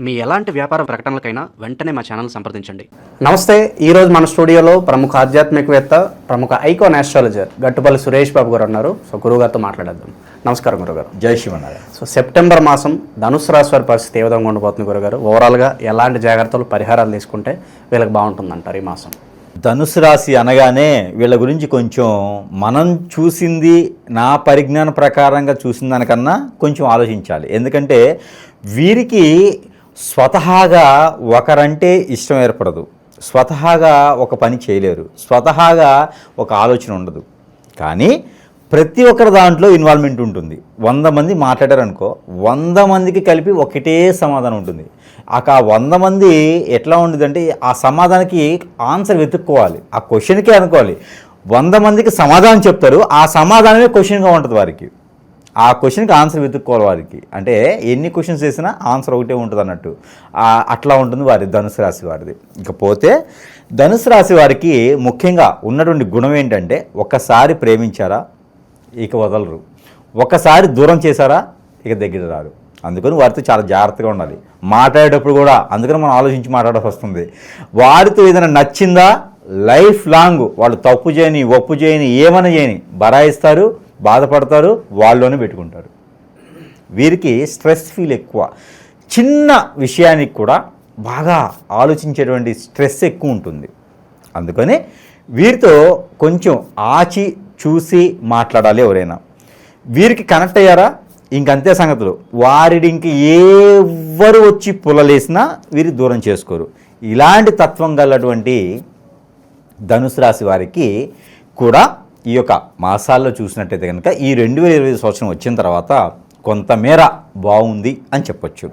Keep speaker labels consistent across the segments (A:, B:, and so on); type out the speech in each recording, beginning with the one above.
A: మీ ఎలాంటి వ్యాపార ప్రకటనలకైనా వెంటనే మా ఛానల్ సంప్రదించండి.
B: నమస్తే. ఈరోజు మన స్టూడియోలో ప్రముఖ ఆధ్యాత్మికవేత్త, ప్రముఖ ఐకాన్ ఆస్ట్రాలజర్ గట్టుపల్లి సురేష్ బాబు గారు ఉన్నారు. సో గురువుగారితో మాట్లాడేద్దాం. నమస్కారం గురుగారు.
C: జై శివనారాయణ.
B: సో సెప్టెంబర్ మాసం ధనుసు రాశి వారి పరిస్థితి ఏ విధంగా ఉండబోతుంది గురుగారు? ఓవరాల్గా ఎలాంటి జాగ్రత్తలు, పరిహారాలు తీసుకుంటే వీళ్ళకి బాగుంటుందంటారు ఈ మాసం?
C: ధనుసు రాశి అనగానే వీళ్ళ గురించి కొంచెం మనం చూసింది, నా పరిజ్ఞాన ప్రకారంగా చూసిన దానికన్నా కొంచెం ఆలోచించాలి. ఎందుకంటే వీరికి స్వతహాగా ఒకరంటే ఇష్టం ఏర్పడదు, స్వతహాగా ఒక పని చేయలేరు, స్వతహాగా ఒక ఆలోచన ఉండదు. కానీ ప్రతి ఒక్కరి దాంట్లో ఇన్వాల్వ్మెంట్ ఉంటుంది. 100 మంది మాట్లాడారనుకో, 100 మందికి కలిపి ఒకటే సమాధానం ఉంటుంది. ఆ 100 మంది ఎట్లా ఉండదంటే ఆ సమాధానానికి ఆన్సర్ వెతుక్కోవాలి, ఆ క్వశ్చన్కే అనుకోవాలి. 100 మందికి సమాధానం చెప్తారు, ఆ సమాధానమే క్వశ్చన్గా ఉంటుంది వారికి. ఆ క్వశ్చన్కి ఆన్సర్ వెతుక్కోవాలి వారికి. అంటే ఎన్ని క్వశ్చన్స్ వేసినా ఆన్సర్ ఒకటే ఉంటుంది అన్నట్టు. అట్లా ఉంటుంది వారి ధనుసు రాశి వారిది. ఇకపోతే ధనుసు రాశి వారికి ముఖ్యంగా ఉన్నటువంటి గుణం ఏంటంటే, ఒక్కసారి ప్రేమించారా ఇక వదలరు, ఒక్కసారి దూరం చేశారా ఇక దగ్గర రారు. అందుకని వారితో చాలా జాగ్రత్తగా ఉండాలి. మాట్లాడేటప్పుడు కూడా అందుకని మనం ఆలోచించి మాట్లాడాల్సి వస్తుంది. వారితో ఏదైనా నచ్చిందా లైఫ్ లాంగ్ వాళ్ళు తప్పు చేయని, ఒప్పు చేయని, ఏమైనా చేయని బరాయిస్తారు, బాధపడతారు, వాళ్ళలోనే పెట్టుకుంటారు. వీరికి స్ట్రెస్ ఫీల్ ఎక్కువ. చిన్న విషయానికి కూడా బాగా ఆలోచించేటువంటి స్ట్రెస్ ఎక్కువ ఉంటుంది. అందుకని వీరితో కొంచెం ఆచి చూసి మాట్లాడాలి ఎవరైనా. వీరికి కనెక్ట్ అయ్యారా ఇంకంతే సంగతులు. వారిని ఇంక ఎవరు వచ్చి పుల్లలేసినా వీరి దూరం చేసుకోరు. ఇలాంటి తత్వం గలటువంటి ధనుసు రాశి వారికి కూడా ఈ యొక్క మాసాల్లో చూసినట్టయితే కనుక ఈ 2025 సంవత్సరం వచ్చిన తర్వాత కొంతమేర బాగుంది అని చెప్పొచ్చు.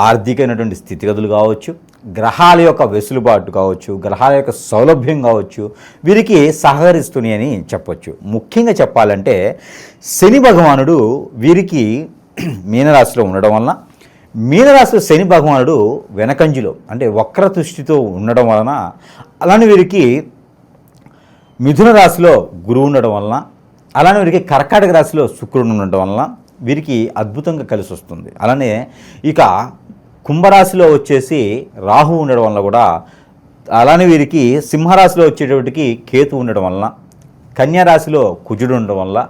C: ఆర్థికమైనటువంటి స్థితిగతులు కావచ్చు, గ్రహాల యొక్క వెసులుబాటు కావచ్చు, గ్రహాల యొక్క సౌలభ్యం కావచ్చు, వీరికి సహకరిస్తున్నాయి అని చెప్పొచ్చు. ముఖ్యంగా చెప్పాలంటే శని భగవానుడు వీరికి మీనరాశిలో ఉండడం వలన, మీనరాశిలో శని భగవానుడు వెనకంజులో అంటే వక్ర దృష్టితో ఉండడం వలన, అలానే వీరికి మిథున రాశిలో గురువు ఉండడం వలన, అలానే వీరికి కర్కాటక రాశిలో శుక్రుడు ఉండడం వలన వీరికి అద్భుతంగా కలిసి వస్తుంది. అలానే ఇక కుంభరాశిలో వచ్చేసి రాహు ఉండడం వల్ల కూడా, అలానే వీరికి సింహరాశిలో వచ్చేటప్పటికి కేతు ఉండడం వలన, కన్యారాశిలో కుజుడు ఉండడం వల్ల,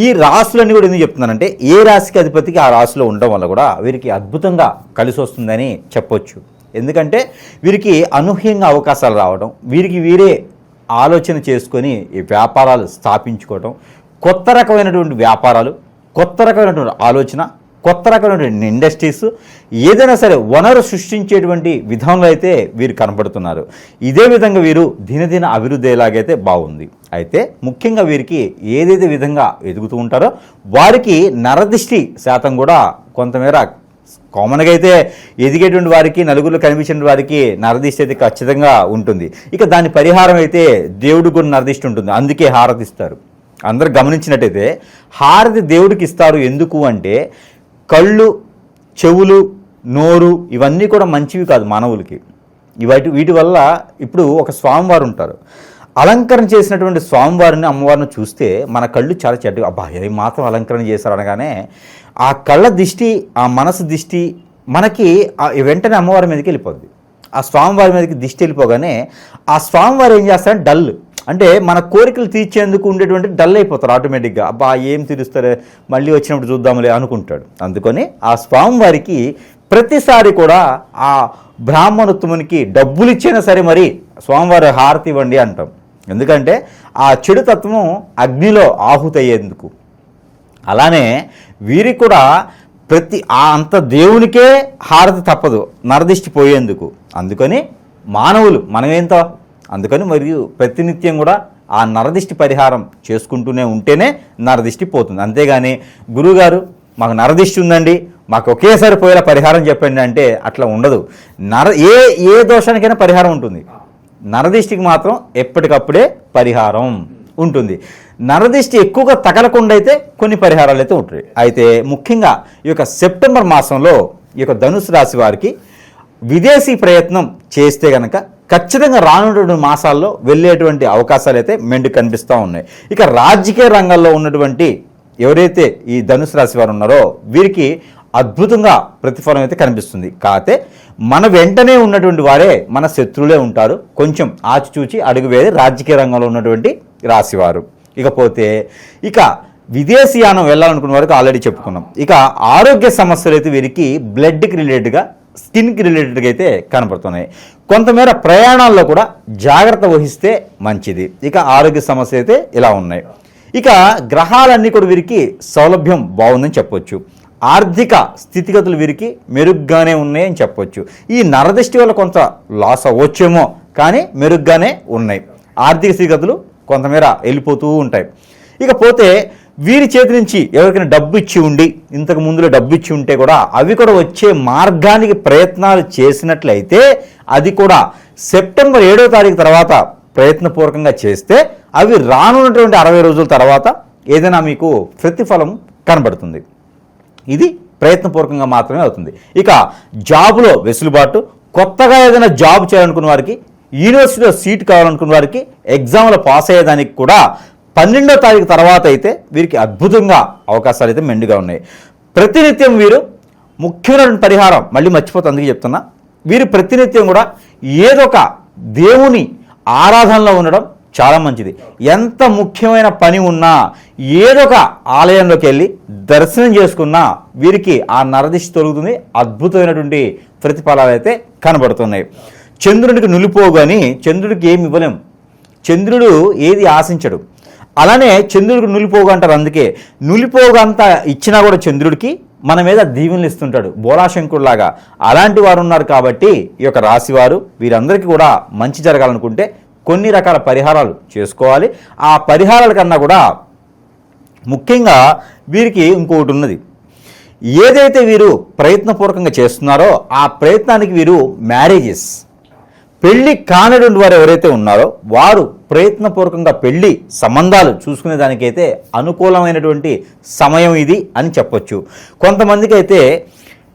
C: ఈ రాశులన్నీ కూడా ఎందుకు చెప్తున్నానంటే ఏ రాశికి అధిపతికి ఆ రాశిలో ఉండడం వల్ల కూడా వీరికి అద్భుతంగా కలిసి వస్తుందని చెప్పొచ్చు. ఎందుకంటే వీరికి అనూహ్యంగా అవకాశాలు రావడం, వీరికి వీరే ఆలోచన చేసుకొని ఈ వ్యాపారాలు స్థాపించుకోవడం, కొత్త రకమైనటువంటి వ్యాపారాలు, కొత్త రకమైనటువంటి ఆలోచన, కొత్త రకమైనటువంటి ఇండస్ట్రీస్, ఏదైనా సరే వనరు సృష్టించేటువంటి విధంలో అయితే వీరు కనపడుతున్నారు. ఇదే విధంగా వీరు దినదిన అభివృద్ధి ఎలాగైతే బాగుంది. అయితే ముఖ్యంగా వీరికి ఏదైతే విధంగా ఎదుగుతూ ఉంటారో వారికి నరదిష్టి శాతం కూడా కొంతమేర కామన్గా అయితే ఎదిగేటువంటి వారికి, నలుగురిలో కనిపించిన వారికి నరదిష్టి అయితే ఖచ్చితంగా ఉంటుంది. ఇక దాని పరిహారం అయితే దేవుడు కూడా నరదిష్టి ఉంటుంది, అందుకే హారతి ఇస్తారు. అందరూ గమనించినట్టయితే హారతి దేవుడికి ఇస్తారు. ఎందుకు అంటే కళ్ళు, చెవులు, నోరు ఇవన్నీ కూడా మంచివి కాదు మానవులకి. వీటి వల్ల ఇప్పుడు ఒక స్వామివారు ఉంటారు, అలంకరణ చేసినటువంటి స్వామివారిని, అమ్మవారిని చూస్తే మన కళ్ళు చాలా చెడ్డ, అబ్బా ఏం మాత్రం అలంకరణ చేశారు అనగానే ఆ కళ్ళ దిష్టి, ఆ మనసు దిష్టి మనకి వెంటనే అమ్మవారి మీదకి వెళ్ళిపోద్ది. ఆ స్వామివారి మీదకి దిష్టి వెళ్ళిపోగానే ఆ స్వామివారు ఏం చేస్తారంటే డల్, అంటే మన కోరికలు తీర్చేందుకు ఉండేటువంటి డల్ అయిపోతారు ఆటోమేటిక్గా. అబ్బా ఏం తీరుస్తారే, మళ్ళీ వచ్చినప్పుడు చూద్దాంలే అనుకుంటాడు. అందుకని ఆ స్వామివారికి ప్రతిసారి కూడా ఆ బ్రాహ్మణోత్తమునికి డబ్బులు ఇచ్చైనా సరే మరి స్వామివారి హారతి ఇవ్వండి అంటాం. ఎందుకంటే ఆ చెడు తత్వం అగ్నిలో ఆహుతి అయ్యేందుకు. అలానే వీరికి కూడా అంత దేవునికే హారతి తప్పదు నరదిష్టి పోయేందుకు. అందుకని మానవులు మనమేంతో, అందుకని మరియు ప్రతినిత్యం కూడా ఆ నరదిష్టి పరిహారం చేసుకుంటూనే ఉంటేనే నరదిష్టి పోతుంది. అంతేగాని గురువుగారు మాకు నరదిష్టి ఉందండి, మాకు ఒకేసారి పోయేలా పరిహారం చెప్పండి అంటే అట్లా ఉండదు. ఏ దోషానికైనా పరిహారం ఉంటుంది, నరదిష్టికి మాత్రం ఎప్పటికప్పుడే పరిహారం ఉంటుంది. నరదిష్టి ఎక్కువగా తగలకుండా అయితే కొన్ని పరిహారాలు అయితే ఉంటాయి. అయితే ముఖ్యంగా ఈ యొక్క సెప్టెంబర్ మాసంలో ఈ యొక్క ధనుసు రాశి వారికి విదేశీ ప్రయత్నం చేస్తే కనుక ఖచ్చితంగా రానున్నటువంటి మాసాల్లో వెళ్ళేటువంటి అవకాశాలు అయితే మెండు కనిపిస్తూ ఉన్నాయి. ఇక రాజకీయ రంగంలో ఉన్నటువంటి ఎవరైతే ఈ ధనుసు రాశి వారు ఉన్నారో వీరికి అద్భుతంగా ప్రతిఫలం అయితే కనిపిస్తుంది. కాకపోతే మన వెంటనే ఉన్నటువంటి వారే మన శత్రువులే ఉంటారు. కొంచెం ఆచిచూచి అడుగు వేసి రాజకీయ రంగంలో ఉన్నటువంటి రాశివారు. ఇకపోతే ఇక విదేశీయానం వెళ్ళాలనుకున్న వారికి ఆల్రెడీ చెప్పుకున్నాం. ఇక ఆరోగ్య సమస్యలు అయితే వీరికి బ్లడ్కి రిలేటెడ్గా, స్కిన్కి రిలేటెడ్గా అయితే కనపడుతున్నాయి. కొంతమేర ప్రయాణాల్లో కూడా జాగ్రత్త వహిస్తే మంచిది. ఇక ఆరోగ్య సమస్యలు అయితే ఇలా ఉన్నాయి. ఇక గ్రహాలన్నీ కూడా వీరికి సౌలభ్యం బాగుందని చెప్పొచ్చు. ఆర్థిక స్థితిగతులు వీరికి మెరుగ్గానే ఉన్నాయని చెప్పొచ్చు. ఈ నరదృష్టి వల్ల కొంత లాస్ అవ్వచ్చేమో, కానీ మెరుగ్గానే ఉన్నాయి. ఆర్థిక స్థితిగతులు కొంతమేర వెళ్ళిపోతూ ఉంటాయి. ఇకపోతే వీరి చేతి నుంచి ఎవరికైనా డబ్బు ఇచ్చి ఉండి, ఇంతకు ముందులో డబ్బు ఇచ్చి ఉంటే కూడా అవి కూడా వచ్చే మార్గానికి ప్రయత్నాలు చేసినట్లయితే అది కూడా సెప్టెంబర్ 7వ తారీఖు తర్వాత ప్రయత్నపూర్వకంగా చేస్తే అవి రానున్నటువంటి 60 రోజుల తర్వాత ఏదైనా మీకు ప్రతిఫలం కనబడుతుంది. ఇది ప్రయత్నపూర్వకంగా మాత్రమే అవుతుంది. ఇక జాబులో వెసులుబాటు, కొత్తగా ఏదైనా జాబ్ చేయాలనుకున్న వారికి, యూనివర్సిటీలో సీట్ కావాలనుకున్న వారికి, ఎగ్జామ్లో పాస్ అయ్యేదానికి కూడా 12వ తారీఖు తర్వాత అయితే వీరికి అద్భుతంగా అవకాశాలు అయితే మెండుగా ఉన్నాయి. ప్రతినిత్యం వీరు ముఖ్యమైన పరిహారం మళ్ళీ మర్చిపోతే అందుకే చెప్తున్నా, వీరు ప్రతినిత్యం కూడా ఏదో ఒక దేవుని ఆరాధనలో ఉండడం చాలా మంచిది. ఎంత ముఖ్యమైన పని ఉన్నా ఏదో ఒక ఆలయంలోకి వెళ్ళి దర్శనం చేసుకున్నా వీరికి ఆ నరదిష్టి తొలుగుతుంది. అద్భుతమైనటువంటి ప్రతిఫలాలు అయితే కనబడుతున్నాయి. చంద్రుడికి నులిపోగు అని చంద్రుడికి ఏమి ఇవ్వలేం. చంద్రుడు ఏది ఆశించడు. అలానే చంద్రుడికి నులిపోగు అంటారు. అందుకే నులిపోగు అంతా ఇచ్చినా కూడా చంద్రుడికి మన మీద దీవెనలు ఇస్తుంటాడు, బోలాశంకుడిలాగా. అలాంటి వారు ఉన్నారు కాబట్టి ఈ యొక్క రాశివారు వీరందరికీ కూడా మంచి జరగాలనుకుంటే కొన్ని రకాల పరిహారాలు చేసుకోవాలి. ఆ పరిహారాల కన్నా కూడా ముఖ్యంగా వీరికి ఇంకొకటి ఉన్నది. ఏదైతే వీరు ప్రయత్నపూర్వకంగా చేస్తున్నారో ఆ ప్రయత్నానికి వీరు మ్యారేజెస్, పెళ్లి కానటువంటి వారు ఎవరైతే ఉన్నారో వారు ప్రయత్నపూర్వకంగా పెళ్లి సంబంధాలు చూసుకునే దానికైతే అనుకూలమైనటువంటి సమయం ఇది అని చెప్పొచ్చు. కొంతమందికి అయితే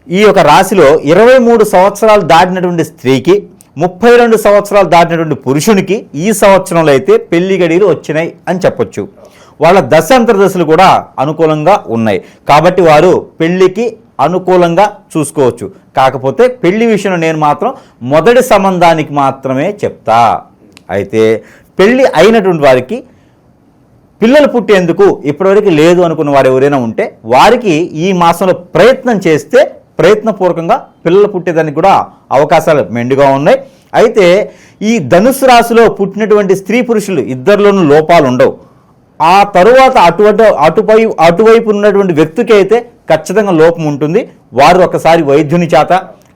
C: ఈ యొక్క రాశిలో 23 సంవత్సరాలు దాటినటువంటి స్త్రీకి, 32 సంవత్సరాలు దాటినటువంటి పురుషునికి ఈ సంవత్సరంలో అయితే పెళ్లి గడియలు వచ్చినాయి అని చెప్పొచ్చు. వాళ్ళ దశ అంతర్దశలు కూడా అనుకూలంగా ఉన్నాయి కాబట్టి వారు పెళ్లికి అనుకూలంగా చూసుకోవచ్చు. కాకపోతే పెళ్లి విషయంలో నేను మాత్రం మొదటి సంబంధానికి మాత్రమే చెప్తా. అయితే పెళ్లి అయినటువంటి వారికి పిల్లలు పుట్టేందుకు ఇప్పటివరకు లేదు అనుకున్న వారు ఎవరైనా ఉంటే వారికి ఈ మాసంలో ప్రయత్నం చేస్తే ప్రయత్నపూర్వకంగా పిల్లలు పుట్టేదానికి కూడా అవకాశాలు మెండుగా ఉన్నాయి. అయితే ఈ ధనుసు రాశిలో పుట్టినటువంటి స్త్రీ పురుషులు ఇద్దరిలోనూ లోపాలు ఉండవు. ఆ తరువాత అటువైపు ఉన్నటువంటి వ్యక్తికి అయితే ఖచ్చితంగా లోపం ఉంటుంది. వారు ఒకసారి వైద్యుని చేత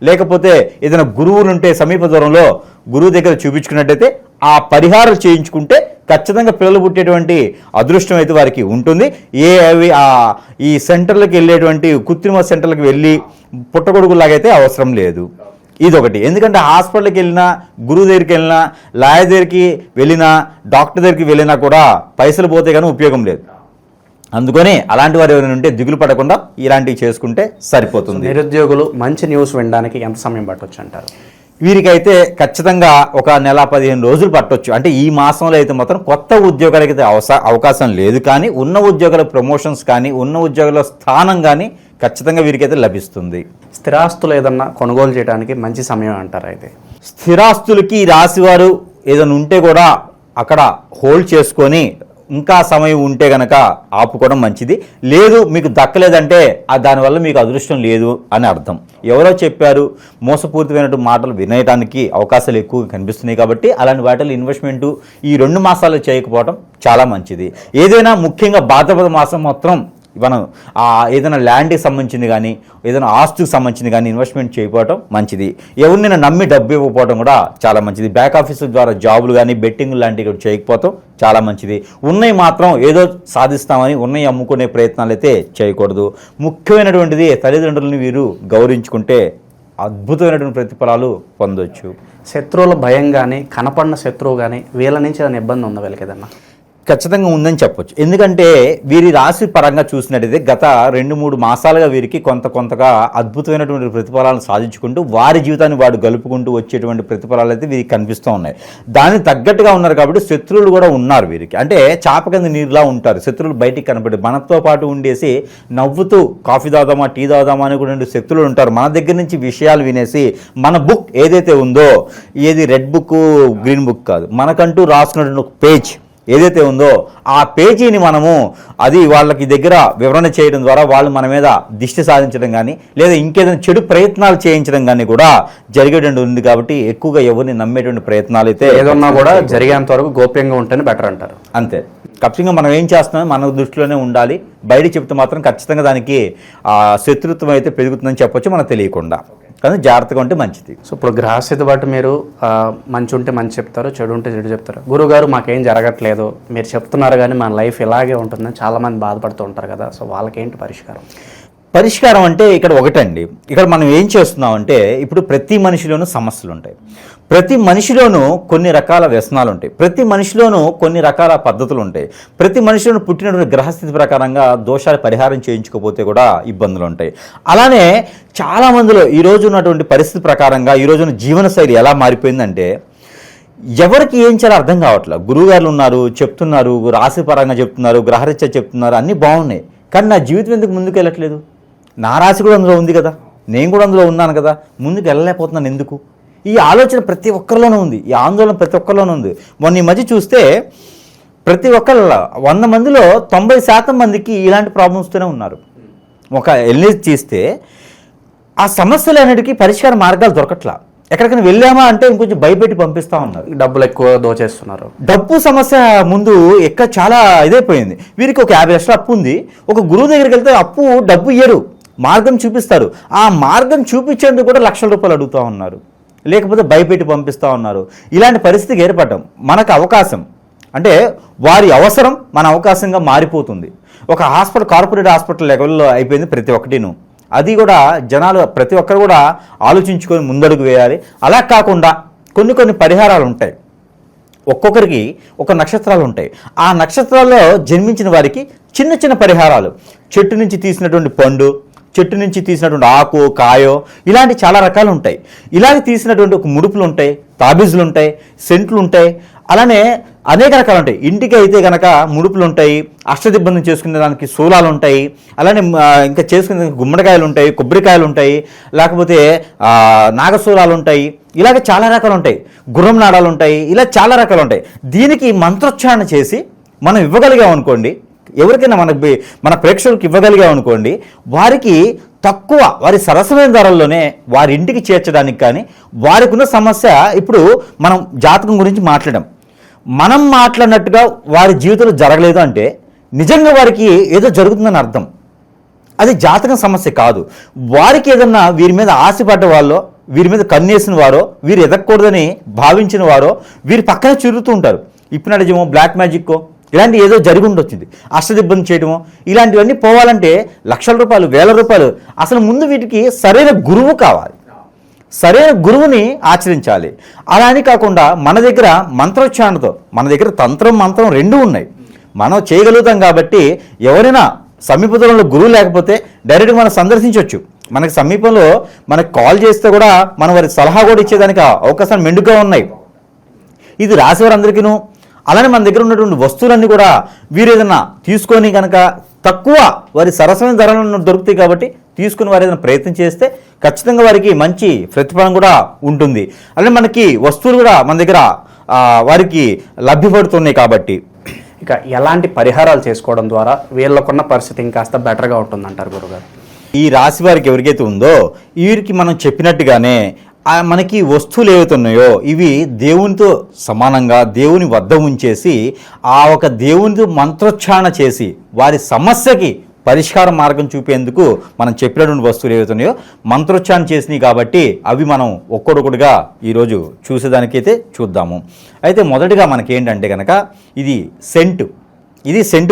C: లేకపోతే ఏదైనా గురువులు ఉంటే సమీప దూరంలో గురువు దగ్గర చూపించుకున్నట్టయితే ఆ పరిహారం చేయించుకుంటే ఖచ్చితంగా పిల్లలు పుట్టేటువంటి అదృష్టం అయితే వారికి ఉంటుంది. ఈ సెంటర్లకు వెళ్ళేటువంటి కృత్రిమ సెంటర్లకు వెళ్ళి పుట్టగొడుగులాగైతే అవసరం లేదు. ఇదొకటి. ఎందుకంటే హాస్పిటల్కి వెళ్ళినా, గురువు దగ్గరికి వెళ్ళినా, లాయర్ దగ్గరికి వెళ్ళినా, డాక్టర్ దగ్గరికి వెళ్ళినా కూడా పైసలు పోతే కానీ ఉపయోగం లేదు. అందుకని అలాంటి వారు ఎవరైనా ఉంటే దిగులు పడకుండా ఇలాంటివి చేసుకుంటే సరిపోతుంది.
B: నిరుద్యోగులు మంచి న్యూస్ వినడానికి ఎంత సమయం పట్టొచ్చు అంటారు?
C: వీరికైతే ఖచ్చితంగా ఒక నెల 15 రోజులు పట్టొచ్చు. అంటే ఈ మాసంలో అయితే మాత్రం కొత్త ఉద్యోగాలకి అయితే అవకాశం లేదు, కానీ ఉన్న ఉద్యోగాల ప్రమోషన్స్ కానీ ఉన్న ఉద్యోగాల స్థానం కానీ ఖచ్చితంగా వీరికైతే లభిస్తుంది.
B: స్థిరాస్తులు ఏదన్నా కొనుగోలు చేయడానికి మంచి సమయం అంటారు. అయితే
C: స్థిరాస్తులకి రాశివారు ఏదైనా ఉంటే కూడా అక్కడ హోల్డ్ చేసుకొని ఇంకా సమయం ఉంటే గనక ఆపుకోవడం మంచిది. లేదు మీకు దక్కలేదంటే దానివల్ల మీకు అదృష్టం లేదు అని అర్థం. ఎవరో చెప్పారు, మోసపూరితమైనటువంటి మాటలు వినేయడానికి అవకాశాలు ఎక్కువగా కనిపిస్తున్నాయి. కాబట్టి అలాంటి వాటిలో ఇన్వెస్ట్మెంటు ఈ 2 మాసాలు చేయకపోవడం చాలా మంచిది. ఏదైనా ముఖ్యంగా భాద్రపద మాసం మాత్రం మనం ఏదైనా ల్యాండ్కి సంబంధించింది కానీ ఏదైనా ఆస్తుకు సంబంధించింది కానీ ఇన్వెస్ట్మెంట్ చేయకపోవడం మంచిది. ఎవరినైనా నమ్మి డబ్బు ఇవ్వకపోవడం కూడా చాలా మంచిది. బ్యాక్ ఆఫీసుల ద్వారా జాబులు కానీ బెట్టింగ్ లాంటివి కూడా చేయకపోవడం చాలా మంచిది. ఉన్నాయి మాత్రం ఏదో సాధిస్తామని ఉన్నాయి అమ్ముకునే ప్రయత్నాలు అయితే చేయకూడదు. ముఖ్యమైనటువంటిది తల్లిదండ్రులని వీరు గౌరవించుకుంటే అద్భుతమైనటువంటి ప్రతిఫలాలు పొందొచ్చు.
B: శత్రువుల భయం కానీ కనపడిన శత్రువు కానీ వీళ్ళ నుంచి ఏదైనా ఇబ్బంది ఉందా వీళ్ళకి? ఏదన్నా
C: ఖచ్చితంగా ఉందని చెప్పొచ్చు. ఎందుకంటే వీరి రాశి పరంగా చూసినట్టయితే గత 2-3 మాసాలుగా వీరికి కొంతగా అద్భుతమైనటువంటి ప్రతిఫలాలను సాధించుకుంటూ వారి జీవితాన్ని వాడు గలుపుకుంటూ వచ్చేటువంటి ప్రతిఫలాలు అయితే వీరికి కనిపిస్తూ ఉన్నాయి. దానికి తగ్గట్టుగా ఉన్నారు కాబట్టి శత్రువులు కూడా ఉన్నారు వీరికి. అంటే చాప కింద నీరులా ఉంటారు. శత్రువులు బయటికి కనపడి మనతో పాటు ఉండేసి నవ్వుతూ కాఫీ తాగుదామా టీ తాగుదామా అని కూడా శత్రువులు ఉంటారు. మన దగ్గర నుంచి విషయాలు వినేసి మన బుక్ ఏదైతే ఉందో, ఏది రెడ్ బుక్ గ్రీన్ బుక్ కాదు, మనకంటూ రాసుకున్నటువంటి ఒక పేజ్ ఏదైతే ఉందో ఆ పేజీని మనము అది వాళ్ళకి దగ్గర వివరణ చేయడం ద్వారా వాళ్ళు మన మీద దిష్టి సాధించడం కానీ లేదా ఇంకేదైనా చెడు ప్రయత్నాలు చేయించడం కానీ కూడా జరిగేటువంటి ఉంది. కాబట్టి ఎక్కువగా ఎవరిని నమ్మేటువంటి ప్రయత్నాలు అయితే
B: ఏదన్నా కూడా జరిగేంత వరకు గోప్యంగా ఉంటేనే బెటర్ అంటారు.
C: అంతే. ఖచ్చితంగా మనం ఏం చేస్తున్నాం మన దృష్టిలోనే ఉండాలి. బయట చెప్తే మాత్రం ఖచ్చితంగా దానికి శత్రుత్వం అయితే పెరుగుతుందని చెప్పొచ్చు మనకు తెలియకుండా. కానీ జాగ్రత్తగా ఉంటే మంచిది.
B: సో ఇప్పుడు గ్రహస్థితి బట్టి మీరు మంచి ఉంటే మంచి చెప్తారు, చెడు ఉంటే చెడు చెప్తారు. గురువుగారు మాకేం జరగట్లేదు మీరు చెప్తున్నారు కానీ మన లైఫ్ ఇలాగే ఉంటుందని చాలామంది బాధపడుతూ ఉంటారు కదా, సో వాళ్ళకేంటి పరిష్కారం
C: అంటే ఇక్కడ ఒకటండి, ఇక్కడ మనం ఏం చేస్తున్నామంటే ఇప్పుడు ప్రతి మనిషిలోనూ సమస్యలు ఉంటాయి, ప్రతి మనిషిలోనూ కొన్ని రకాల వ్యసనాలు ఉంటాయి, ప్రతి మనిషిలోనూ కొన్ని రకాల పద్ధతులు ఉంటాయి, ప్రతి మనిషిలోనూ పుట్టినటువంటి గ్రహస్థితి ప్రకారంగా దోషాలు పరిహారం చేయించుకోకపోతే కూడా ఇబ్బందులు ఉంటాయి. అలానే చాలామందిలో ఈరోజు ఉన్నటువంటి పరిస్థితి ప్రకారంగా ఈ రోజున జీవనశైలి ఎలా మారిపోయిందంటే ఎవరికి ఏం చేయాలో అర్థం కావట్లేదు. గురువుగారులు ఉన్నారు, చెప్తున్నారు, రాశిపరంగా చెప్తున్నారు, గ్రహరీత్యా చెప్తున్నారు, అన్నీ బాగున్నాయి. కానీ నా జీవితం ఎందుకు ముందుకు వెళ్ళట్లేదు? నా రాశి కూడా అందులో ఉంది కదా, నేను కూడా అందులో ఉన్నాను కదా, ముందుకు వెళ్ళలేకపోతున్నాను ఎందుకు? ఈ ఆలోచన ప్రతి ఒక్కరిలోనూ ఉంది, ఈ ఆందోళన ప్రతి ఒక్కరిలోనూ ఉంది. మొన్న ఈ మధ్య చూస్తే ప్రతి ఒక్కళ్ళ 100 మందిలో 90% మందికి ఇలాంటి ప్రాబ్లమ్స్తోనే ఉన్నారు. ఒక ఎల్ఏజ్ చేస్తే ఆ సమస్యలు అనేటికి పరిష్కార మార్గాలు దొరకట్లా. ఎక్కడికైనా వెళ్ళామా అంటే ఇంకొంచెం భయపెట్టి పంపిస్తూ ఉన్నారు.
B: డబ్బులు ఎక్కువ దోచేస్తున్నారు.
C: డబ్బు సమస్య ముందు చాలా ఇదైపోయింది. వీరికి ఒక 50 లక్షల అప్పు ఉంది. ఒక గురువు దగ్గరికి వెళ్తే డబ్బు ఇయ్యరు, మార్గం చూపిస్తారు. ఆ మార్గం చూపించేందుకు కూడా లక్షల రూపాయలు అడుగుతూ ఉన్నారు, లేకపోతే భయపెట్టి పంపిస్తూ ఉన్నారు. ఇలాంటి పరిస్థితికి ఏర్పడటం మనకు అవకాశం అంటే వారి అవసరం మన అవకాశంగా మారిపోతుంది. ఒక కార్పొరేట్ హాస్పిటల్ లెవెల్లో అయిపోయింది ప్రతి ఒక్కటిను. అది కూడా జనాలు ప్రతి ఒక్కరు కూడా ఆలోచించుకొని ముందడుగు వేయాలి. అలా కాకుండా కొన్ని పరిహారాలు ఉంటాయి. ఒక్కొక్కరికి ఒక నక్షత్రాలు ఉంటాయి. ఆ నక్షత్రాల్లో జన్మించిన వారికి చిన్న పరిహారాలు, చెట్టు నుంచి తీసినటువంటి పండు, చెట్టు నుంచి తీసినటువంటి ఆకు, కాయో, ఇలాంటి చాలా రకాలు ఉంటాయి. ఇలాగ తీసినటువంటి ఒక ముడుపులు ఉంటాయి, తాబీజులు ఉంటాయి, సెంట్లు ఉంటాయి, అలానే అనేక రకాలు ఉంటాయి. ఇంటికి అయితే కనుక ముడుపులు ఉంటాయి, అష్టదిబ్బంది చేసుకునే దానికి శూలాలు ఉంటాయి, అలానే ఇంకా చేసుకునే గుమ్మడికాయలు ఉంటాయి, కొబ్బరికాయలు ఉంటాయి, లేకపోతే నాగశూలాలు ఉంటాయి, ఇలాగ చాలా రకాలు ఉంటాయి, గుర్రం నాడాలు ఉంటాయి, ఇలా చాలా రకాలు ఉంటాయి. దీనికి మంత్రోచ్చారణ చేసి మనం ఇవ్వగలిగాం అనుకోండి, ఎవరికైనా మన ప్రేక్షకులకు ఇవ్వగలిగాం అనుకోండి, వారికి తక్కువ వారి సరసమైన ధరల్లోనే వారి ఇంటికి చేర్చడానికి కానీ వారికి ఉన్న సమస్య. ఇప్పుడు మనం జాతకం గురించి మనం మాట్లాడినట్టుగా వారి జీవితంలో జరగలేదు అంటే నిజంగా వారికి ఏదో జరుగుతుందని అర్థం. అది జాతకం సమస్య కాదు. వారికి ఏదన్నా వీరి మీద ఆశపడ్డ వాళ్ళో, వీరి మీద కన్నేసిన వారో, వీరు ఎదగకూడదని భావించిన వారో వీరి పక్కనే తిరుగుతూ ఉంటారు. హిప్నాటిజమో, బ్లాక్ మ్యాజిక్కో ఇలాంటి ఏదో జరిగి ఉండొచ్చింది, అష్టదిబ్బంది చేయడమో, ఇలాంటివన్నీ పోవాలంటే లక్షల రూపాయలు, వేల రూపాయలు. అసలు ముందు వీటికి సరైన గురువు కావాలి, సరైన గురువుని ఆచరించాలి. అలా అని కాకుండా మన దగ్గర మంత్రోచ్చారణతో, మన దగ్గర తంత్రం మంత్రం రెండూ ఉన్నాయి, మనం చేయగలుగుతాం. కాబట్టి ఎవరైనా సమీప దూరంలో గురువు లేకపోతే డైరెక్ట్గా మనం సందర్శించవచ్చు. మనకి సమీపంలో మనకు కాల్ చేస్తే కూడా మనం వారి సలహా కూడా ఇచ్చేదానికి అవకాశాలు మెండుగా ఉన్నాయి. ఇది రాసేవారందరికీను. అలానే మన దగ్గర ఉన్నటువంటి వస్తువులన్నీ కూడా వీరు ఏదైనా తీసుకొని కనుక తక్కువ వారి సరసమైన ధరలను దొరుకుతాయి కాబట్టి తీసుకుని వారు ఏదైనా ప్రయత్నం చేస్తే ఖచ్చితంగా వారికి మంచి ప్రతిఫలం కూడా ఉంటుంది. అలానే మనకి వస్తువులు కూడా మన దగ్గర వారికి లభ్యపడుతున్నాయి. కాబట్టి
B: ఇక ఎలాంటి పరిహారాలు చేసుకోవడం ద్వారా వీళ్ళకున్న పరిస్థితి ఇంకాస్త బెటర్గా ఉంటుందంటారు గురుగారు?
C: ఈ రాశి వారికి ఎవరికైతే ఉందో వీరికి మనం చెప్పినట్టుగానే మనకి వస్తువులు ఏవైతే ఉన్నాయో ఇవి దేవునితో సమానంగా దేవుని వద్ద ఉంచేసి ఒక దేవునితో మంత్రోచ్చారణ చేసి వారి సమస్యకి పరిష్కార మార్గం చూపేందుకు మనం చెప్పినటువంటి వస్తువులు ఏవైతే ఉన్నాయో మంత్రోచ్చారణ చేసినాయి. కాబట్టి అవి మనం ఒక్కొక్కటిగా ఈరోజు చూసేదానికైతే చూద్దాము. అయితే మొదటిగా మనకేంటంటే కనుక ఇది సెంట్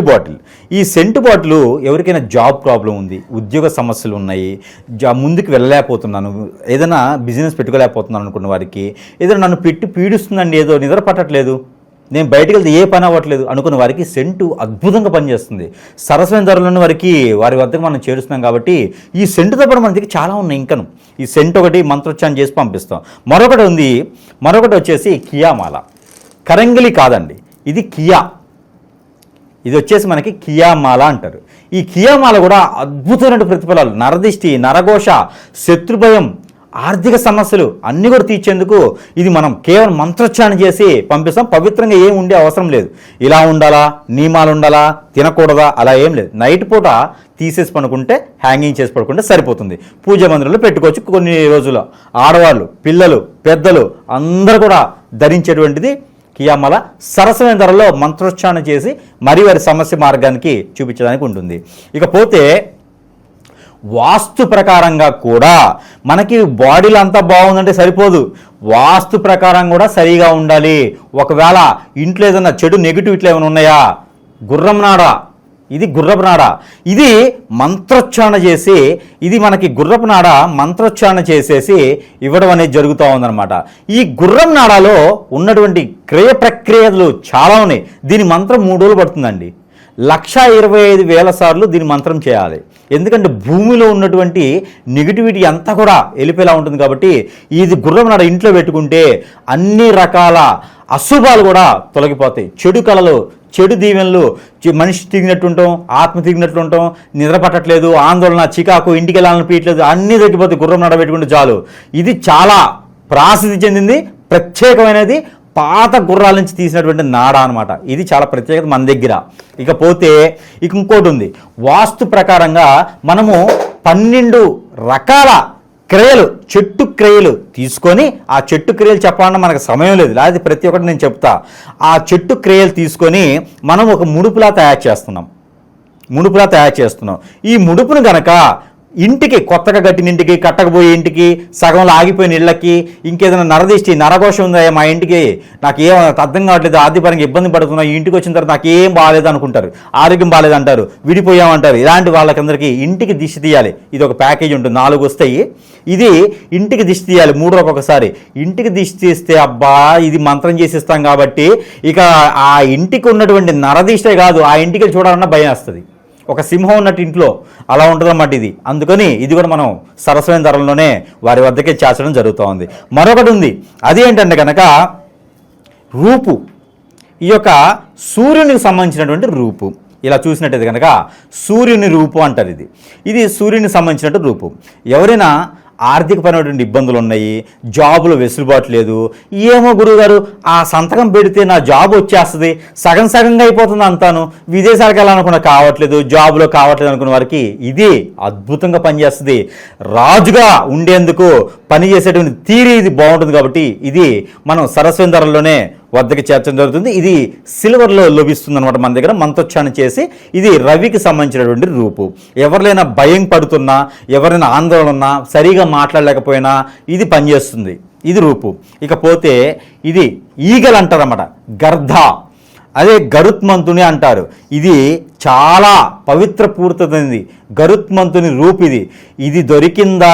C: బాటిల్. ఈ సెంట్ బాటిల్ ఎవరికైనా జాబ్ ప్రాబ్లం ఉంది, ఉద్యోగ సమస్యలు ఉన్నాయి, ముందుకు వెళ్ళలేకపోతున్నాను, ఏదైనా బిజినెస్ పెట్టుకోలేకపోతున్నాను అనుకున్న వారికి, ఏదైనా నన్ను పెట్టి పీడిస్తుందండి, ఏదో నిద్ర పట్టట్లేదు, నేను బయటికి వెళ్తే ఏ పని అవ్వట్లేదు అనుకున్న వారికి సెంటు అద్భుతంగా పనిచేస్తుంది. సరస్వతి ధరలను వారికి వారి వద్దకు మనం చేరుస్తున్నాం కాబట్టి ఈ సెంటుతో పాటు మన దగ్గర చాలా ఉన్నాయి. ఇంకను ఈ సెంటు ఒకటి మంత్రోచ్చారణ చేసి పంపిస్తాం. మరొకటి వచ్చేసి కియామాల. కరంగిలి కాదండి, ఇది కియా. ఇది వచ్చేసి మనకి కియామాల అంటారు. ఈ కియామాల కూడా అద్భుతమైన ప్రతిఫలాలు, నరదిష్టి, నరఘోష, శత్రుభయం, ఆర్థిక సమస్యలు అన్నీ కూడా తీర్చేందుకు ఇది మనం కేవలం మంత్రోచ్చారణ చేసి పంపిస్తాం. పవిత్రంగా ఏం ఉండే అవసరం లేదు. ఇలా ఉండాలా, నియమాలు ఉండాలా, తినకూడదా అలా ఏం లేదు. నైట్ పూట తీసేసి పడుకుంటే, హ్యాంగింగ్ చేసి పడుకుంటే సరిపోతుంది. పూజ మందిరంలో పెట్టుకోవచ్చు. కొన్ని రోజులు ఆడవాళ్ళు, పిల్లలు, పెద్దలు అందరూ కూడా ధరించేటువంటిది కియామాల. సరసమైన ధరలో మంత్రోచ్చారణ చేసి మరి వారి సమస్య మార్గానికి చూపించడానికి ఉంటుంది. ఇకపోతే వాస్తు ప్రకారంగా కూడా మనకి బాడీలో అంతా బాగుందంటే సరిపోదు, వాస్తు ప్రకారం కూడా సరిగా ఉండాలి. ఒకవేళ ఇంట్లో ఏదైనా చెడు నెగిటివ్ ఇట్లా ఏమైనా ఉన్నాయా, గుర్రం నాడ, ఇది గుర్రపు నాడ, ఇది మంత్రోచ్చారణ చేసి, ఇది మనకి గుర్రపు నాడ మంత్రోచ్చారణ చేసేసి ఇవ్వడం అనేది జరుగుతూ ఉందన్నమాట. ఈ గుర్రం నాడలో ఉన్నటువంటి క్రియ ప్రక్రియలు చాలా ఉన్నాయి. దీని మంత్రం 3 రోజులు పడుతుందండి. 1,25,000 సార్లు దీని మంత్రం చేయాలి. ఎందుకంటే భూమిలో ఉన్నటువంటి నెగిటివిటీ అంతా కూడా వెళ్ళిపోయేలా ఉంటుంది కాబట్టి ఇది గుర్రం నాడ ఇంట్లో పెట్టుకుంటే అన్ని రకాల అశుభాలు కూడా తొలగిపోతాయి. చెడు కళలు, చెడు దీవెనలు, మనిషి తిరిగినట్టు ఉంటాం, ఆత్మ తిరిగినట్లు ఉంటాం, నిద్ర పట్టట్లేదు, ఆందోళన, చికాకు, ఇంటికి వెళ్ళాలని పీయట్లేదు, అన్నీ తగ్గిపోతాయి గుర్రం నాడ పెట్టుకుంటే చాలు. ఇది చాలా ప్రసిద్ధి చెందింది, ప్రత్యేకమైనది, పాత గుర్రాల నుంచి తీసినటువంటి నాడ అనమాట. ఇది చాలా ప్రత్యేకత మన దగ్గర. ఇకపోతే ఇంకోటి ఉంది. వాస్తు ప్రకారంగా మనము 12 రకాల క్రియలు, చెట్టు క్రియలు తీసుకొని, ఆ చెట్టు క్రియలు చెప్పాలన్నా మనకు సమయం లేదు, లేకపోతే ప్రతి ఒక్కటి నేను చెప్తా. ఆ చెట్టు క్రియలు తీసుకొని మనం ఒక ముడుపులా తయారు చేస్తున్నాం. ఈ ముడుపును గనక ఇంటికి, కొత్తగా కట్టిన ఇంటికి, కట్టకపోయే ఇంటికి, సగంలో ఆగిపోయిన ఇళ్ళకి, ఇంకేదైనా నరదిష్టి, నరఘోషం ఉందా మా ఇంటికి, నాకు ఏం అర్థం కావట్లేదు, ఆర్థికపరంగా ఇబ్బంది పడుతున్నా, ఈ ఇంటికి వచ్చిన తర్వాత నాకు ఏం బాగాలేదు అనుకుంటారు, ఆరోగ్యం బాగాలేదు అంటారు, విడిపోయామంటారు. ఇలాంటి వాళ్ళకందరికీ ఇంటికి దిష్టి తీయాలి. ఇది ఒక ప్యాకేజ్ ఉంటుంది, 4 వస్తాయి. ఇది ఇంటికి దిష్టి తీయాలి 3 రోజులకు ఒకసారి. ఇంటికి దిష్టి తీస్తే అబ్బా ఇది మంత్రం చేసిస్తాం కాబట్టి ఇక ఆ ఇంటికి ఉన్నటువంటి నరదిష్టే కాదు, ఆ ఇంటికి చూడాలన్నా భయం వస్తుంది. ఒక సింహం ఉన్నట్టు ఇంట్లో అలా ఉంటుందన్నమాట ఇది. అందుకని ఇది కూడా మనం సరస్వతి ధరల్లోనే వారి వద్దకే చేర్చడం జరుగుతూ ఉంది. మరొకటి ఉంది, అది ఏంటంటే కనుక రూపు. ఈ యొక్క సూర్యునికి సంబంధించినటువంటి రూపు. ఇలా చూసినట్టయితే కనుక సూర్యుని రూపు అంటారు. ఇది సూర్యునికి సంబంధించినట్టు రూపు. ఎవరైనా ఆర్థికపరమైనటువంటి ఇబ్బందులు ఉన్నాయి, జాబులో వెసులుబాటు లేదు, ఏమో గురువుగారు ఆ సంతకం పెడితే నా జాబ్ వచ్చేస్తుంది, సగంగా అయిపోతుంది అంతాను, విదేశాలకు వెళ్ళాలనుకున్నా కావట్లేదు, జాబులో కావట్లేదు అనుకున్న వారికి ఇది అద్భుతంగా పనిచేస్తుంది. రాజుగా ఉండేందుకు పనిచేసేటువంటి తీరి ఇది బాగుంటుంది కాబట్టి ఇది మనం సరస్వతి ధరల్లోనే వద్దకి చేర్చడం జరుగుతుంది. ఇది సిల్వర్లో లభిస్తుంది అనమాట మన దగ్గర. మంత్రోచ్చారణ చేసి ఇది రవికి సంబంధించినటువంటి రూపు. ఎవరినైనా భయం పడుతున్నా, ఎవరైనా ఆందోళన ఉన్నా, సరిగా మాట్లాడలేకపోయినా ఇది పనిచేస్తుంది. ఇది రూపు. ఇకపోతే ఇది ఈగలు అంటారన్నమాట, గర్ధ, అదే గరుత్మంతుని అంటారు. ఇది చాలా పవిత్ర పూర్తమైనది, గరుత్మంతుని రూపు. ఇది దొరికిందా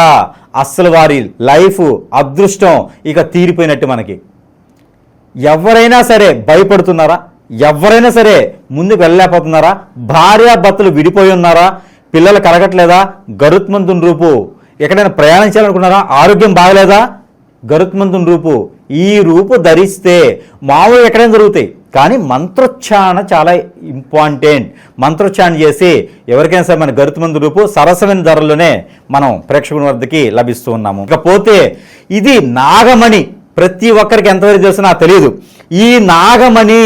C: అస్సలు వారి లైఫ్ అదృష్టం ఇక తీరిపోయినట్టు. మనకి ఎవరైనా సరే భయపడుతున్నారా, ఎవరైనా సరే ముందుకు వెళ్ళలేకపోతున్నారా, భార్యాభర్తలు విడిపోయి ఉన్నారా, పిల్లలు కలగట్లేదా, గరుత్మంతుని రూపు. ఎక్కడైనా ప్రయాణం చేయాలనుకున్నారా, ఆరోగ్యం బాగలేదా, గరుత్మంతుని రూపు. ఈ రూపు ధరిస్తే మామూలు ఎక్కడైనా జరుగుతాయి, కానీ మంత్రోచ్చారణ చాలా ఇంపార్టెంట్. మంత్రోచ్చారణ చేసి ఎవరికైనా సరే మన గరుత్మంతుని రూపు సరసమైన ధరల్లోనే మనం ప్రేక్షకుల వద్దకి లభిస్తూ ఉన్నాము. ఇకపోతే ఇది నాగమణి. ప్రతి ఒక్కరికి ఎంతవరకు తెలుసు నాకు తెలియదు. ఈ నాగమణి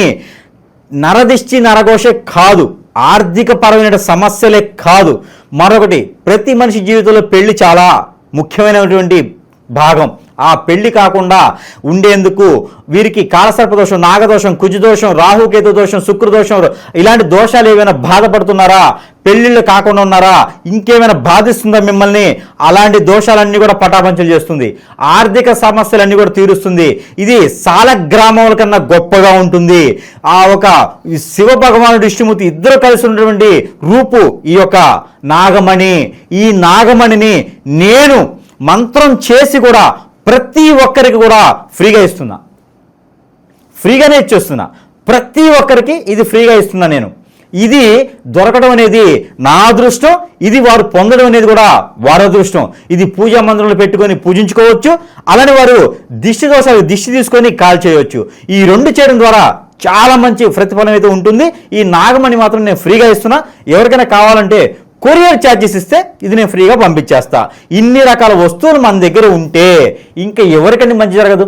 C: నరదిష్టి, నరఘోషే కాదు, ఆర్థిక పరమైన సమస్యలే కాదు, మరొకటి ప్రతి మనిషి జీవితంలో పెళ్లి చాలా ముఖ్యమైనటువంటి భాగం. ఆ పెళ్లి కాకుండా ఉండేందుకు వీరికి కాలసర్పదోషం, నాగదోషం, కుజదోషం, రాహుకేతు దోషం, శుక్రదోషం, ఇలాంటి దోషాలు ఏమైనా బాధపడుతున్నారా, పెళ్లిళ్ళు కాకుండా ఉన్నారా, ఇంకేమైనా బాధిస్తుందా మిమ్మల్ని, అలాంటి దోషాలన్నీ కూడా పటాపంచలు చేస్తుంది. ఆర్థిక సమస్యలన్నీ కూడా తీరుస్తుంది. ఇది సాలగ్రామముల కన్నా గొప్పగా ఉంటుంది. ఆ ఒక శివ భగవానుడు, విష్ణుమూర్తి ఇద్దరు కలిసి ఉన్నటువంటి రూపు ఈ యొక్క నాగమణి. ఈ నాగమణిని నేను మంత్రం చేసి కూడా ప్రతి ఒక్కరికి కూడా ఫ్రీగా ఇస్తున్నా, ఫ్రీగానే ఇచ్చేస్తున్నా. ప్రతి ఒక్కరికి ఇది ఫ్రీగా ఇస్తున్నాను నేను. ఇది దొరకడం అనేది నా అదృష్టం, ఇది వారు పొందడం అనేది కూడా వారి అదృష్టం. ఇది పూజా మందిరంలో పెట్టుకొని పూజించుకోవచ్చు, అలానే వారు దిష్టి దోషాలు దిష్టి తీసుకొని కాల్ చేయవచ్చు. ఈ రెండు చేయడం ద్వారా చాలా మంచి ప్రతిఫలం అయితే ఉంటుంది. ఈ నాగమణి మాత్రం నేను ఫ్రీగా ఇస్తున్నా. ఎవరికైనా కావాలంటే కొరియర్ ఛార్జెస్ ఇస్తే ఇది నేను ఫ్రీగా పంపించేస్తా. ఇన్ని రకాల వస్తువులు మన దగ్గర ఉంటే ఇంకా ఎవరికండి మంచి జరగదు?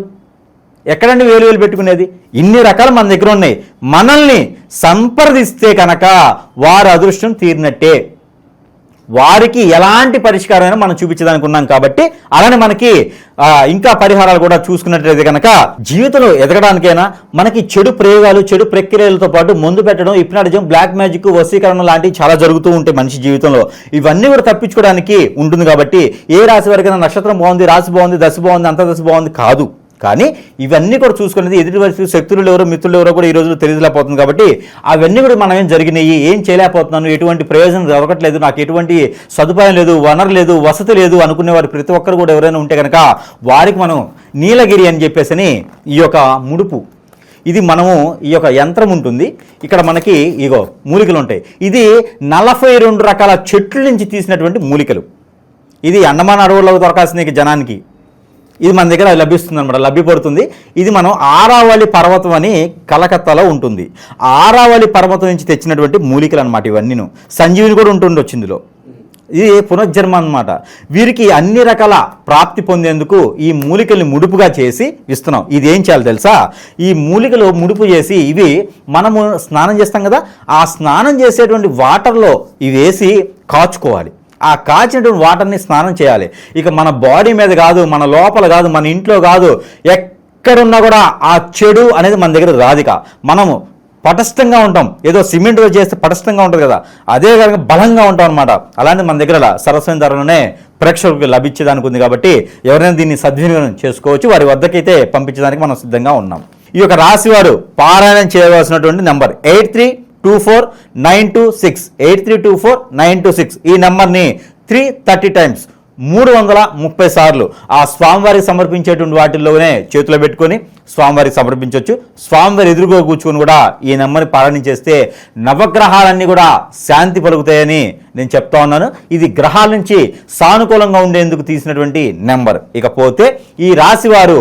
C: ఎక్కడండి వేలు పెట్టుకునేది? ఇన్ని రకాలు మన దగ్గర ఉన్నాయి. మనల్ని సంప్రదిస్తే కనుక వారి అదృష్టం తీరినట్టే. వారికి ఎలాంటి పరిష్కారమైనా మనం చూపించడానికి ఉన్నాం కాబట్టి, అలానే మనకి ఇంకా పరిహారాలు కూడా చూసుకున్నట్లయితే కనుక జీవితంలో ఎదగడానికైనా మనకి చెడు ప్రయోగాలు, చెడు ప్రక్రియలతో పాటు మందు పెట్టడం, హిప్నాటిజం, బ్లాక్ మ్యాజిక్, వశీకరణ లాంటివి చాలా జరుగుతూ ఉంటాయి మనిషి జీవితంలో. ఇవన్నీ కూడా తప్పించుకోవడానికి ఉంటుంది కాబట్టి ఏ రాశి వారికైనా నక్షత్రం బాగుంది, రాశి బాగుంది, దశ బాగుంది, అంతర్దశ బాగుంది కాదు. కానీ ఇవన్నీ కూడా చూసుకునేది ఎదుటి వయసు శక్తులు ఎవరో మిత్రులు ఎవరో కూడా ఈ రోజులో తెలియలేకపోతుంది కాబట్టి అవన్నీ కూడా మనం ఏం జరిగినాయి, ఏం చేయలేకపోతున్నాను, ఎటువంటి ప్రయోజనం దొరకట్లేదు, నాకు ఎటువంటి సదుపాయం లేదు, వనరు లేదు, వసతి లేదు అనుకునే వారు ప్రతి ఒక్కరు కూడా ఎవరైనా ఉంటే కనుక వారికి మనం నీలగిరి అని చెప్పేసి ఈ యొక్క ముడుపు, ఇది మనము ఈ యొక్క యంత్రం ఉంటుంది. ఇక్కడ మనకి ఇగో మూలికలు ఉంటాయి. ఇది 42 రకాల చెట్ల నుంచి తీసినటువంటి మూలికలు. ఇది అండమాన్ అడవుల్లో దొరకాల్సిన జనానికి ఇది మన దగ్గర లభిస్తుంది అనమాట, లభ్యపడుతుంది. ఇది మనం ఆరావళి పర్వతం అని కలకత్తాలో ఉంటుంది. ఆరావళి పర్వతం నుంచి తెచ్చినటువంటి మూలికలు అనమాట ఇవన్నీను. సంజీవిని కూడా ఉంటుండొచ్చు ఇందులో. ఇది పునర్జన్మ అనమాట. వీరికి అన్ని రకాల ప్రాప్తి పొందేందుకు ఈ మూలికల్ని ముడుపుగా చేసి ఇస్తున్నాం. ఇది ఏం చేయాలి తెలుసా? ఈ మూలికలు ముడుపు చేసి ఇవి మనము స్నానం చేస్తాం కదా, ఆ స్నానం చేసేటువంటి వాటర్లో ఇవి వేసి కాచుకోవాలి. ఆ కాచినటువంటి వాటర్ని స్నానం చేయాలి. ఇక మన బాడీ మీద కాదు, మన లోపల కాదు, మన ఇంట్లో కాదు, ఎక్కడున్నా కూడా ఆ చెడు అనేది మన దగ్గర రాదిక. మనము పటస్థంగా ఉంటాం. ఏదో సిమెంట్ చేస్తే పటస్థంగా ఉంటుంది కదా, అదే కనుక బలంగా ఉంటాం అనమాట. అలాంటి మన దగ్గర సరస్వతి ధరలోనే ప్రేక్షకులకు లభించేదానికి ఉంది కాబట్టి ఎవరైనా దీన్ని సద్వినియోగం చేసుకోవచ్చు. వారి వద్దకైతే పంపించడానికి మనం సిద్ధంగా ఉన్నాం. ఈ యొక్క రాశి వారు పారాయణం చేయవలసినటువంటి నెంబర్ 83249269 83249269. ఈ నెంబర్ని 330 టైమ్స్ 330 సార్లు ఆ స్వామివారికి సమర్పించేటువంటి వాటిల్లోనే చేతిలో పెట్టుకొని స్వామివారికి సమర్పించవచ్చు. స్వామివారి ఎదురుగా కూర్చుని కూడా ఈ నెంబర్ని పారాయణ చేస్తే నవగ్రహాలన్నీ కూడా శాంతి పలుకుతాయని నేను చెప్తా ఉన్నాను. ఇది గ్రహాల నుంచి సానుకూలంగా ఉండేందుకు తీసినటువంటి నెంబర్. ఇకపోతే ఈ రాశి వారు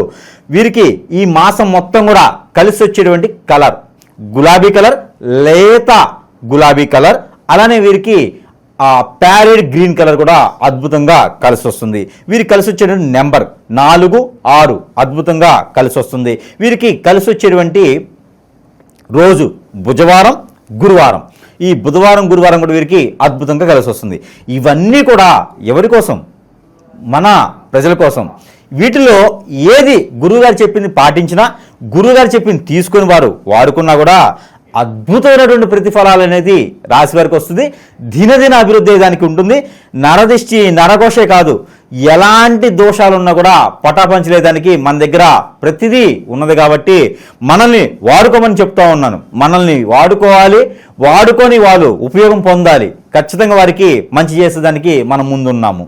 C: వీరికి ఈ మాసం మొత్తం కూడా కలిసి వచ్చేటువంటి కలర్ గులాబీ కలర్, లేత గులాబీ కలర్, అలానే వీరికి ప్యారెడ్ గ్రీన్ కలర్ కూడా అద్భుతంగా కలిసి వస్తుంది. వీరికి కలిసి వచ్చేటువంటి నెంబర్ 4, 6 అద్భుతంగా కలిసి వస్తుంది. వీరికి కలిసి వచ్చేటువంటి రోజు బుధవారం, గురువారం. ఈ బుధవారం, గురువారం కూడా వీరికి అద్భుతంగా కలిసి వస్తుంది. ఇవన్నీ కూడా ఎవరి కోసం? మన ప్రజల కోసం. వీటిలో ఏది గురువుగారు చెప్పింది పాటించినా, గురువుగారు చెప్పింది తీసుకుని వారు వాడుకున్నా కూడా అద్భుతమైనటువంటి ప్రతిఫలాలు అనేది రాశి వారికి వస్తుంది. దినదిన అభివృద్ధి దానికి ఉంటుంది. నరదిష్టి, నరఘోషే కాదు, ఎలాంటి దోషాలున్నా కూడా పటాపంచలేదానికి మన దగ్గర ప్రతిదీ ఉన్నది కాబట్టి మనల్ని వాడుకోమని చెప్తా ఉన్నాను. మనల్ని వాడుకోవాలి, వాడుకొని వాళ్ళు ఉపయోగం పొందాలి. ఖచ్చితంగా వారికి మంచి చేసేదానికి మనం ముందున్నాము.